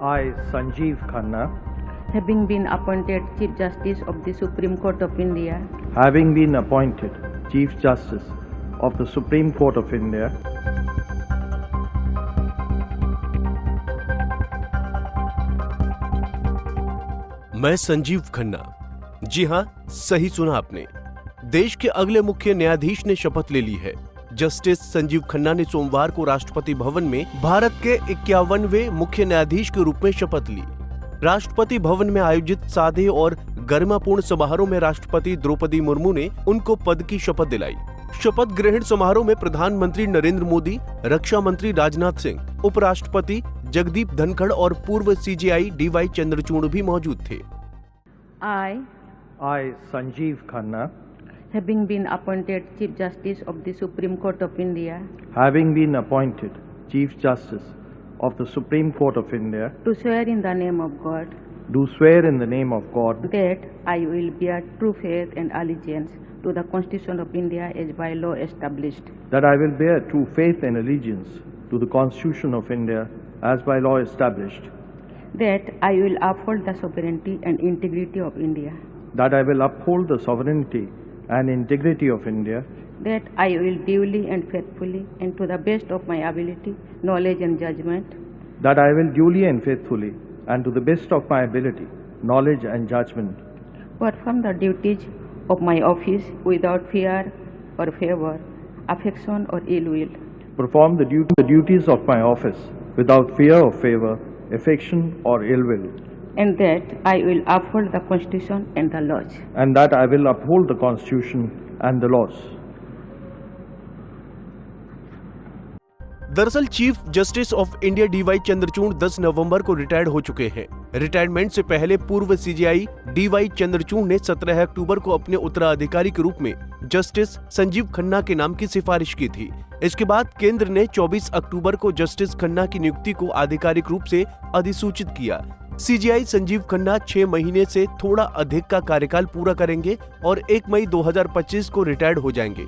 I, Sanjeev Khanna, having been appointed Chief Justice of the Supreme Court of India, having been appointed Chief Justice of the Supreme Court of India, मैं संजीव खन्ना। जी हां, सही सुना आपने। देश के अगले मुख्य न्यायाधीश ने शपथ ले ली है। जस्टिस संजीव खन्ना ने सोमवार को राष्ट्रपति भवन में भारत के 51वें मुख्य न्यायाधीश के रूप में शपथ ली। राष्ट्रपति भवन में आयोजित सादे और गरिमापूर्ण समारोह में राष्ट्रपति द्रौपदी मुर्मू ने उनको पद की शपथ दिलाई। शपथ ग्रहण समारोह में प्रधानमंत्री नरेंद्र मोदी, रक्षा मंत्री राजनाथ सिंह, उपराष्ट्रपति जगदीप धनखड़ और पूर्व सीजेआई DY चंद्रचूड़ भी मौजूद थे। I, Sanjeev Khanna, having been appointed Chief Justice of the Supreme Court of India, having been appointed Chief Justice of the Supreme Court of India, do swear in the name of God do swear in the name of God that I will bear true faith and allegiance to the Constitution of India as by law established, that I will bear true faith and allegiance to the Constitution of India as by law established, that I will uphold the sovereignty and integrity of India, that I will uphold the sovereignty and integrity of India, that I will duly and faithfully and to the best of my ability, knowledge and judgment, that I will duly and faithfully and to the best of my ability, knowledge and judgment, perform the duties of my office without fear or favor, affection or ill will, perform the duties of my office without fear or favor, affection or ill will, and that I will uphold the Constitution and the laws. and that I will uphold the Constitution and the laws. दरअसल chief justice of India DY Chandrachud 10 नवंबर को retired हो चुके हैं। Retirement से पहले पूर्व CJI DY Chandrachud ने 17 अक्टूबर को अपने उत्तराधिकारी के रूप में जस्टिस संजीव खन्ना के नाम की सिफारिश की थी। इसके बाद केंद्र ने 24 अक्टूबर को जस्टिस खन्ना की नियुक्ति को आधिकारिक रूप से अधिसूचित किया। सीजेआई संजीव खन्ना 6 महीने से थोड़ा अधिक का कार्यकाल पूरा करेंगे और 1 मई 2025 को रिटायर्ड हो जाएंगे।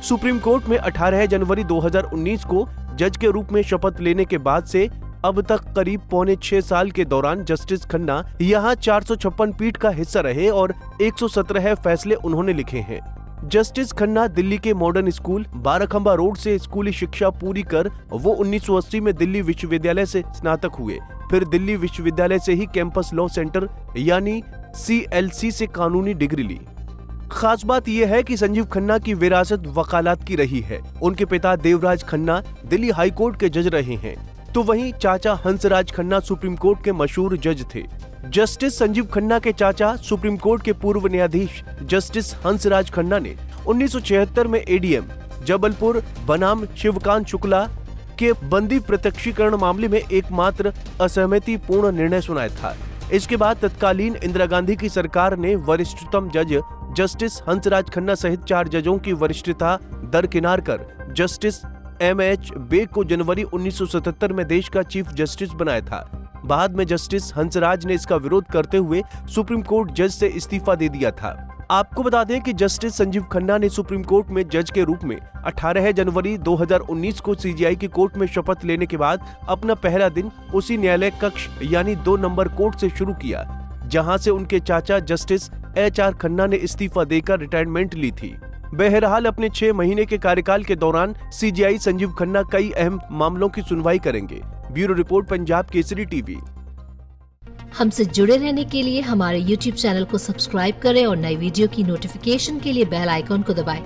सुप्रीम कोर्ट में 18 जनवरी 2019 को जज के रूप में शपथ लेने के बाद से अब तक करीब पौने 6 साल के दौरान जस्टिस खन्ना यहाँ 456 पीठ का हिस्सा रहे और 117 फैसले उन्होंने लिखे हैं। जस्टिस खन्ना दिल्ली के मॉडर्न स्कूल बाराखंबा रोड से स्कूली शिक्षा पूरी कर वो 1980 में दिल्ली विश्वविद्यालय से स्नातक हुए। फिर दिल्ली विश्वविद्यालय से ही कैंपस लॉ सेंटर यानी CLC से कानूनी डिग्री ली। खास बात यह है कि संजीव खन्ना की विरासत वकालत की रही है। उनके पिता देवराज खन्ना दिल्ली हाई कोर्ट के जज रहे हैं, तो वहीं चाचा हंसराज खन्ना सुप्रीम कोर्ट के मशहूर जज थे। जस्टिस संजीव खन्ना के चाचा सुप्रीम कोर्ट के पूर्व न्यायाधीश जस्टिस हंसराज खन्ना ने 1976 में ADM जबलपुर बनाम शिवकांत शुक्ला के बंदी प्रत्यक्षीकरण मामले में एकमात्र असहमतिपूर्ण निर्णय सुनाया था। इसके बाद तत्कालीन इंदिरा गांधी की सरकार ने वरिष्ठतम जज जस्टिस हंसराज खन्ना सहित 4 जजों की वरिष्ठता दरकिनार कर जस्टिस MH बेग को जनवरी 1977 में देश का चीफ जस्टिस बनाया था। बाद में जस्टिस हंसराज ने इसका विरोध करते हुए सुप्रीम कोर्ट जज से इस्तीफा दे दिया था। आपको बता दें कि जस्टिस संजीव खन्ना ने सुप्रीम कोर्ट में जज के रूप में 18 जनवरी 2019 को CJI की कोर्ट में शपथ लेने के बाद अपना पहला दिन उसी न्यायालय कक्ष यानी 2 नंबर कोर्ट से शुरू किया, जहां से उनके चाचा जस्टिस HR खन्ना ने इस्तीफा देकर रिटायरमेंट ली थी। बहरहाल अपने 6 महीने के कार्यकाल के दौरान CJI संजीव खन्ना कई अहम मामलों की सुनवाई करेंगे। Bureau report, Punjab Kesari TV। हमसे जुड़े रहने के लिए हमारे YouTube चैनल को सब्सक्राइब करें और नई वीडियो की नोटिफिकेशन के लिए बेल आइकॉन को दबाएं।